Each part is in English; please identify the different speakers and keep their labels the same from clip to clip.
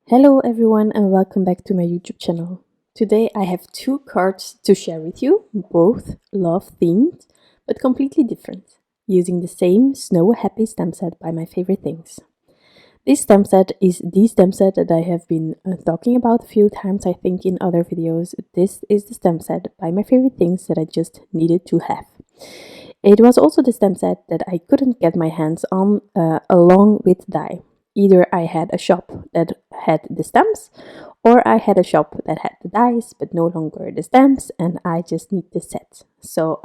Speaker 1: Hello everyone and welcome back to my YouTube channel. Today I have two cards to share with you, both love themed but completely different, using the same Snow Happy stamp set by My Favorite Things. This stamp set is the stamp set that I have been talking about a few times, I think, in other videos. This is the stamp set by My Favorite Things that I just needed to have. It was also the stamp set that I couldn't get my hands on along with die. Either I had a shop that had the stamps, or I had a shop that had the dies, but no longer the stamps, and I just need the set. So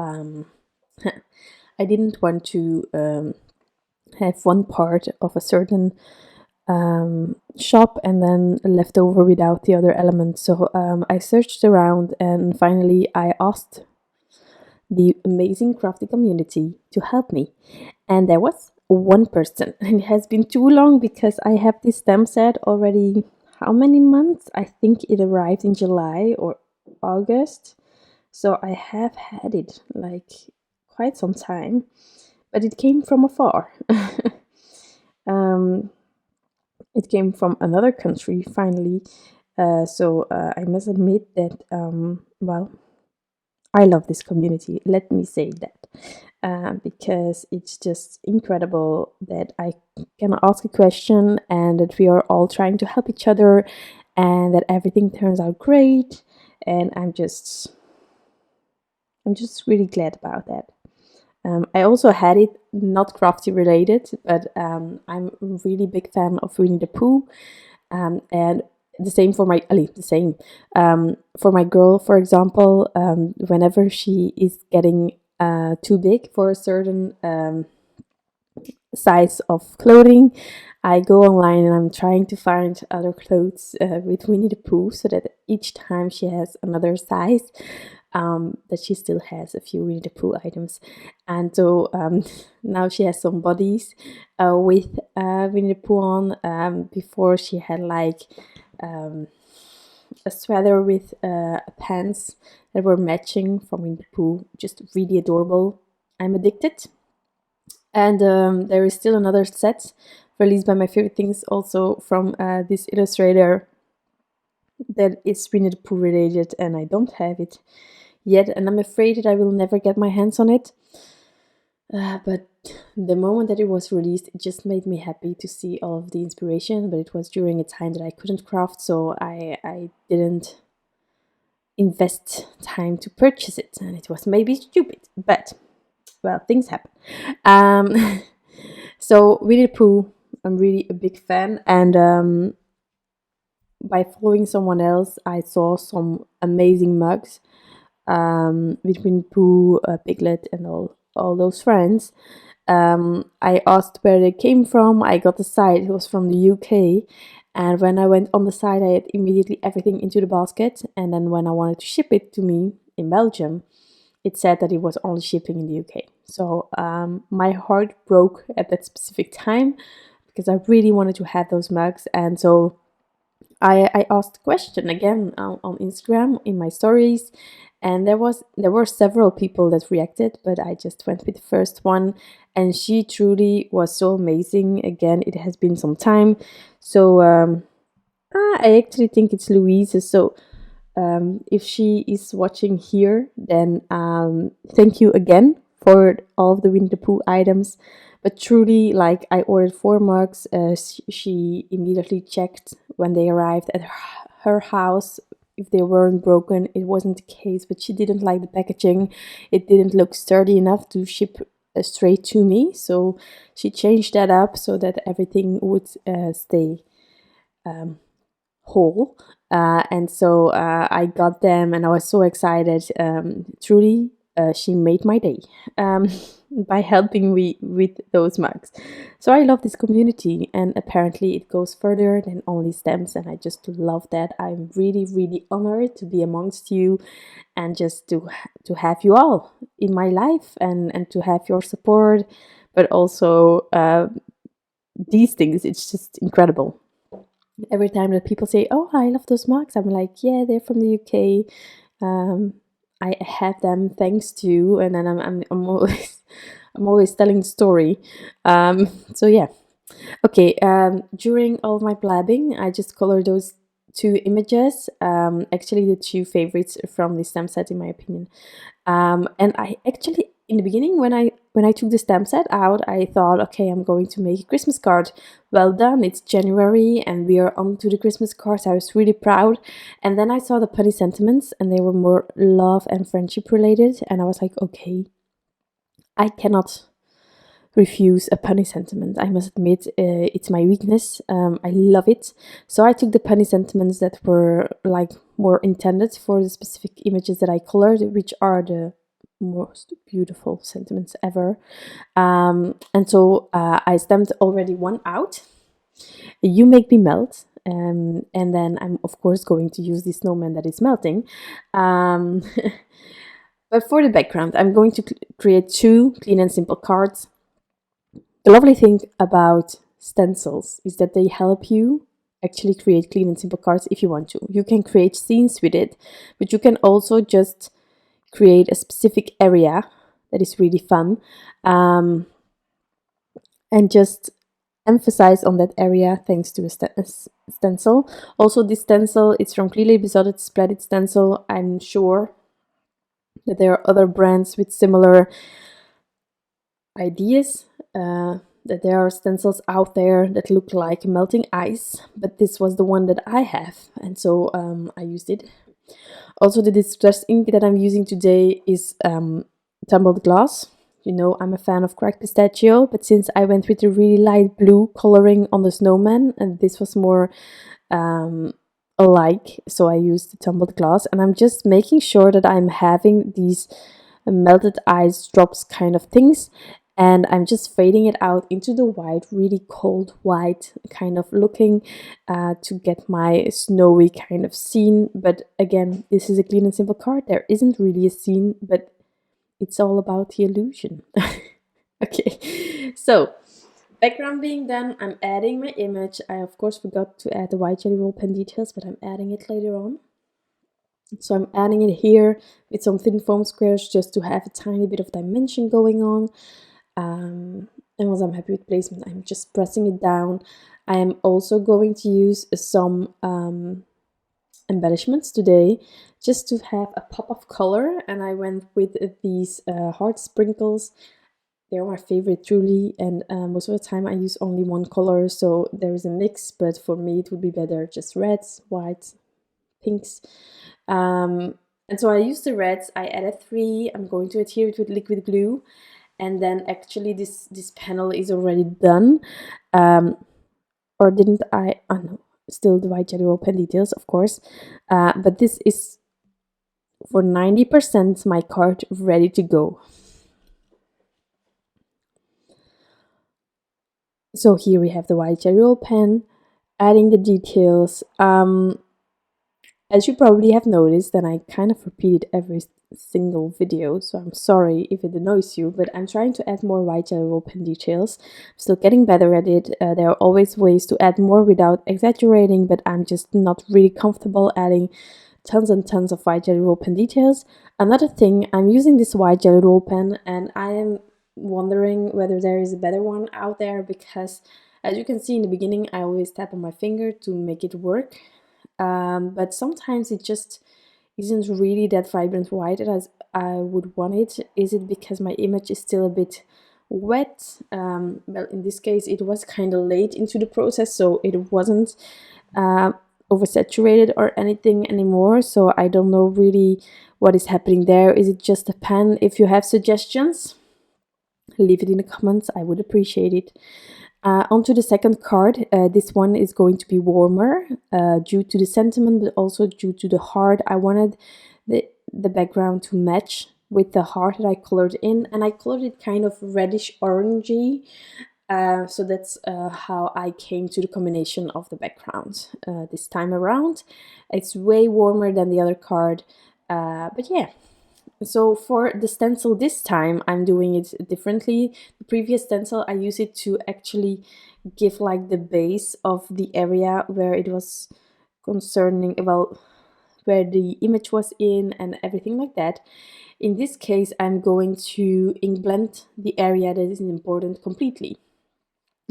Speaker 1: I didn't want to have one part of a certain shop and then left over without the other element. So I searched around and finally I asked the amazing crafty community to help me, and there was one person, and it has been too long because I have this stamp set already. How many months? I think it arrived in July or August, so I have had it like quite some time, but it came from afar. It came from another country finally, so I must admit that well, I love this community, let me say that, because it's just incredible that I can ask a question and that we are all trying to help each other and that everything turns out great, and I'm just really glad about that. I also had it not crafty related, but I'm a really big fan of Winnie the Pooh, and the same for for my girl, for example. Whenever she is getting too big for a certain size of clothing, I go online and I'm trying to find other clothes with Winnie the Pooh, so that each time she has another size, that she still has a few Winnie the Pooh items. And so now she has some bodies with Winnie the Pooh on. Before she had like a sweater with pants that were matching from Winnie the Pooh, just really adorable. I'm addicted. And there is still another set released by My Favorite Things, also from this illustrator, that is Winnie the Pooh related, and I don't have it yet, and I'm afraid that I will never get my hands on it. But the moment that it was released, it just made me happy to see all of the inspiration, but it was during a time that I couldn't craft, so I didn't invest time to purchase it, and it was maybe stupid, but well, things happen. So Winnie the Pooh, I'm really a big fan, and by following someone else, I saw some amazing mugs with Winnie the Pooh, Piglet, and all those friends. I asked where they came from. I got the site. It was from the UK. And when I went on the site, I had immediately everything into the basket. And then when I wanted to ship it to me in Belgium, it said that it was only shipping in the UK. So my heart broke at that specific time because I really wanted to have those mugs. And so I asked the question again on Instagram in my stories, and there were several people that reacted, but I just went with the first one, and she truly was so amazing. Again, it has been some time, so I actually think it's Louise. So if she is watching here, then thank you again for all of the Winnie the Pooh items. But truly, like, I ordered 4 mugs. She immediately checked when they arrived at her house if they weren't broken. It wasn't the case, but she didn't like the packaging. It didn't look sturdy enough to ship straight to me. So she changed that up so that everything would stay whole. And so I got them and I was so excited. Truly, she made my day by helping me with those mugs. So I love this community, and apparently it goes further than only stamps, and I just love that. I'm really, really honored to be amongst you and just to have you all in my life and to have your support, but also these things. It's just incredible. Every time that people say, "Oh, I love those mugs," I'm like, "Yeah, they're from the UK. I have them thanks to you," and then I'm always I'm always telling the story. So yeah, Okay, during all of my blabbing, I just colored those two images. Actually, the two favorites from the stamp set, in my opinion. And I actually, in the beginning, when I took the stamp set out, I thought, okay, I'm going to make a Christmas card. Well done, it's January and we are on to the Christmas cards. I was really proud. And then I saw the punny sentiments and they were more love and friendship related. And I was like, okay, I cannot refuse a punny sentiment. I must admit, it's my weakness. I love it. So I took the punny sentiments that were like more intended for the specific images that I colored, which are the most beautiful sentiments ever. And so I stamped already one out. You Make Me Melt. And then I'm of course going to use the snowman that is melting. But for the background, I'm going to create two clean and simple cards. The lovely thing about stencils is that they help you actually create clean and simple cards if you want to. You can create scenes with it, but you can also just create a specific area that is really fun, and just emphasize on that area thanks to a stencil. Also, this stencil, it's from clearly Besotted Splat stencil. I'm sure that there are other brands with similar ideas, that there are stencils out there that look like melting ice, but this was the one that I have, and so I used it. Also, the distress ink that I'm using today is Tumbled Gloss. You know, I'm a fan of cracked pistachio, but since I went with a really light blue coloring on the snowman, and this was more alike, so I used the Tumbled Gloss, and I'm just making sure that I'm having these melted ice drops kind of things, and I'm just fading it out into the white, really cold white kind of looking, to get my snowy kind of scene. But again, this is a clean and simple card. There isn't really a scene, but it's all about the illusion. Okay, so background being done, I'm adding my image. I of course forgot to add the white jelly roll pen details, but I'm adding it later on. So I'm adding it here with some thin foam squares just to have a tiny bit of dimension going on. And once I'm happy with placement, I'm just pressing it down. I am also going to use some embellishments today just to have a pop of color, and I went with these heart sprinkles. They're my favorite, truly, and most of the time I use only one color, so there is a mix, but for me it would be better just reds, whites, pinks. And so I used the reds. I added 3. I'm going to adhere it with liquid glue, and then actually this panel is already done. Or didn't I? Oh no, still the white jelly roll pen details, of course. But this is for 90% my card ready to go. So here we have the white jelly roll pen, adding the details. As you probably have noticed, and I kind of repeated every single video, so I'm sorry if it annoys you, but I'm trying to add more white jelly roll pen details. I'm still getting better at it. There are always ways to add more without exaggerating, but I'm just not really comfortable adding tons and tons of white jelly roll pen details. Another thing, I'm using this white jelly roll pen, and I am wondering whether there is a better one out there, because as you can see in the beginning, I always tap on my finger to make it work. But sometimes it just isn't really that vibrant white as I would want it. Is it because my image is still a bit wet? Well, in this case it was kind of late into the process, so it wasn't oversaturated or anything anymore, so I don't know really what is happening there. Is it just a pen? If you have suggestions, leave it in the comments. I would appreciate it. Onto the second card. This one is going to be warmer due to the sentiment, but also due to the heart. I wanted the background to match with the heart that I colored in, and I colored it kind of reddish orangey. So that's how I came to the combination of the background this time around. It's way warmer than the other card, but yeah. So for the stencil this time, I'm doing it differently. The previous stencil, I used it to actually give like the base of the area where it was concerning, well, where the image was in and everything like that. In this case, I'm going to ink blend the area that is important completely.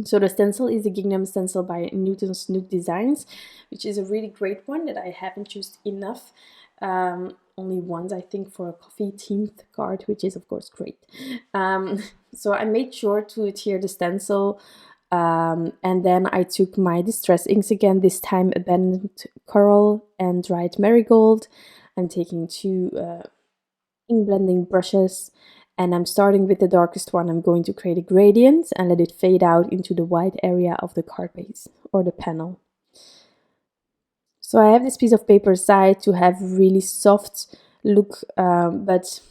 Speaker 1: So the stencil is the Gingham stencil by Newton's Nook Designs, which is a really great one that I haven't used enough. Only once, I think, for a coffee themed card, which is of course great. So I made sure to adhere the stencil, and then I took my distress inks again, this time Abandoned Coral and Dried Marigold. I'm taking two ink blending brushes, and I'm starting with the darkest one. I'm going to create a gradient and let it fade out into the white area of the card base or the panel. So I have this piece of paper aside to have really soft look, but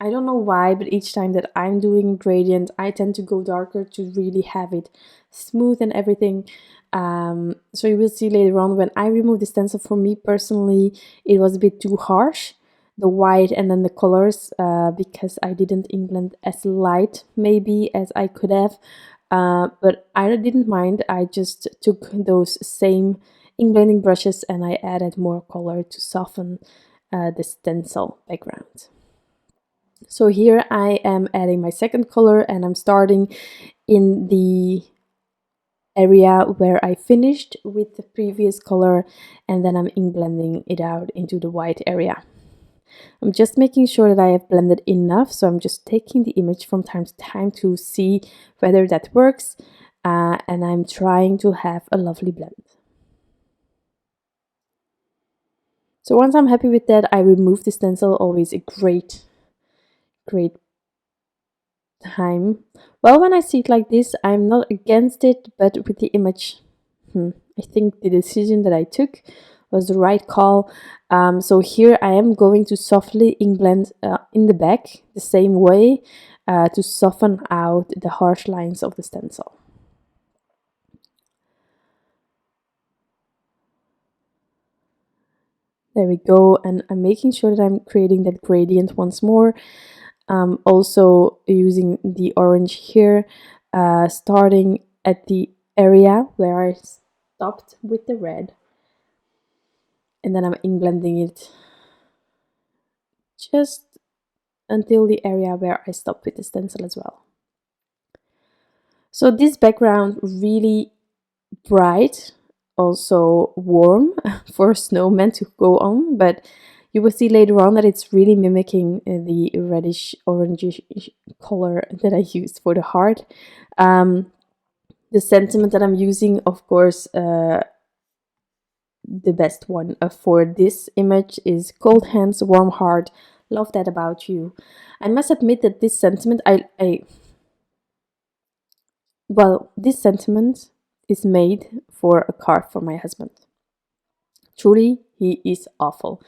Speaker 1: I don't know why, but each time that I'm doing a gradient, I tend to go darker to really have it smooth and everything. So you will see later on when I remove the stencil, for me personally, it was a bit too harsh, the white and then the colors, because I didn't ink blend as light maybe as I could have. But I didn't mind. I just took those same ink blending brushes and I added more color to soften the stencil background. So here I am adding my second color, and I'm starting in the area where I finished with the previous color, and then I'm ink blending it out into the white area. I'm just making sure that I have blended enough, so I'm just taking the image from time to time to see whether that works, and I'm trying to have a lovely blend. So once I'm happy with that, I remove the stencil, always a great time. Well, when I see it like this, I'm not against it, but with the image, I think the decision that I took was the right call. So here I am going to softly ink blend in the back the same way to soften out the harsh lines of the stencil. There we go, and I'm making sure that I'm creating that gradient once more. Also using the orange here, starting at the area where I stopped with the red, and then I'm ink blending it just until the area where I stopped with the stencil as well. So this background really bright, also warm for a snowman to go on, but you will see later on that it's really mimicking the reddish orangish color that I used for the heart. The sentiment that I'm using, of course, the best one for this image is cold hands, warm heart, love that about you. I must admit that this sentiment, this sentiment is made for a card for my husband. Truly, he is awful.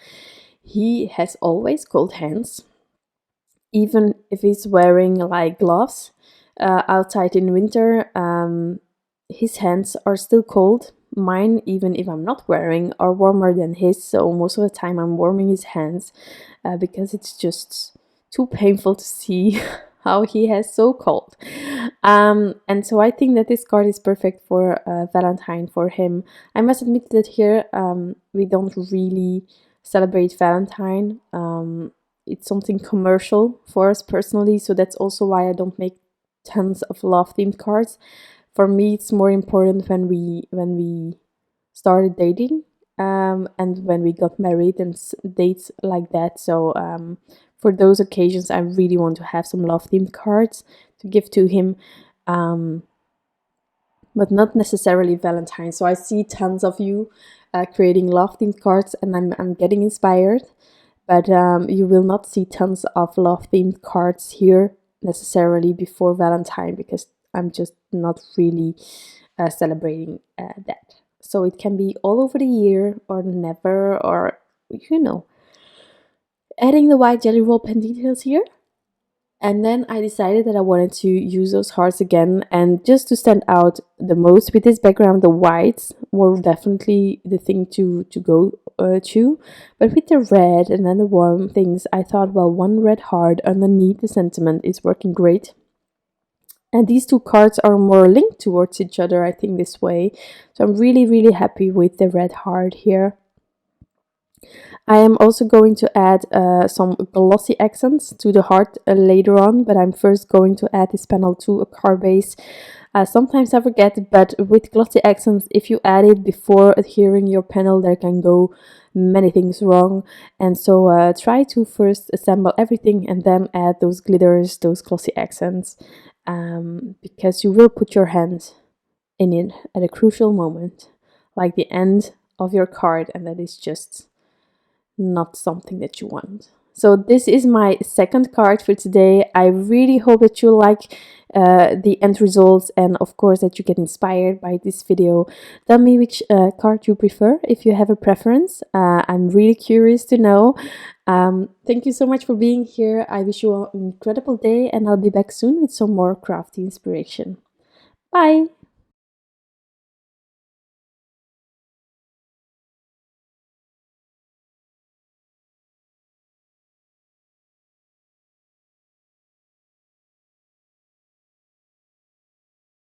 Speaker 1: He has always cold hands, even if he's wearing like gloves outside in winter. His hands are still cold. Mine, even if I'm not wearing, are warmer than his. So most of the time I'm warming his hands because it's just too painful to see how he has so cold. And so I think that this card is perfect for Valentine for him. I must admit that here we don't really celebrate Valentine. It's something commercial for us personally, so that's also why I don't make tons of love themed cards. For me, it's more important when we started dating and when we got married and dates like that. So for those occasions, I really want to have some love themed cards to give to him, but not necessarily Valentine. So I see tons of you creating love themed cards, and I'm getting inspired. But you will not see tons of love themed cards here necessarily before Valentine, because I'm just not really celebrating that. So it can be all over the year or never, or adding the white jelly roll pen details here. And then I decided that I wanted to use those hearts again, and just to stand out the most with this background, the whites were definitely the thing to go to. But with the red and then the warm things, I thought, well, one red heart underneath the sentiment is working great. And these two cards are more linked towards each other, I think, this way. So I'm really, really happy with the red heart here. I am also going to add some glossy accents to the heart later on, but I'm first going to add this panel to a card base. Sometimes I forget, but with glossy accents, if you add it before adhering your panel, there can go many things wrong. And so try to first assemble everything and then add those glitters, those glossy accents, because you will put your hand in it at a crucial moment, like the end of your card, and that is just not something that you want. So this is my second card for today. I really hope that you like the end results, and of course that you get inspired by this video. Tell me which card you prefer, if you have a preference. I'm really curious to know. Thank you so much for being here. I wish you an incredible day, and I'll be back soon with some more crafty inspiration. Bye!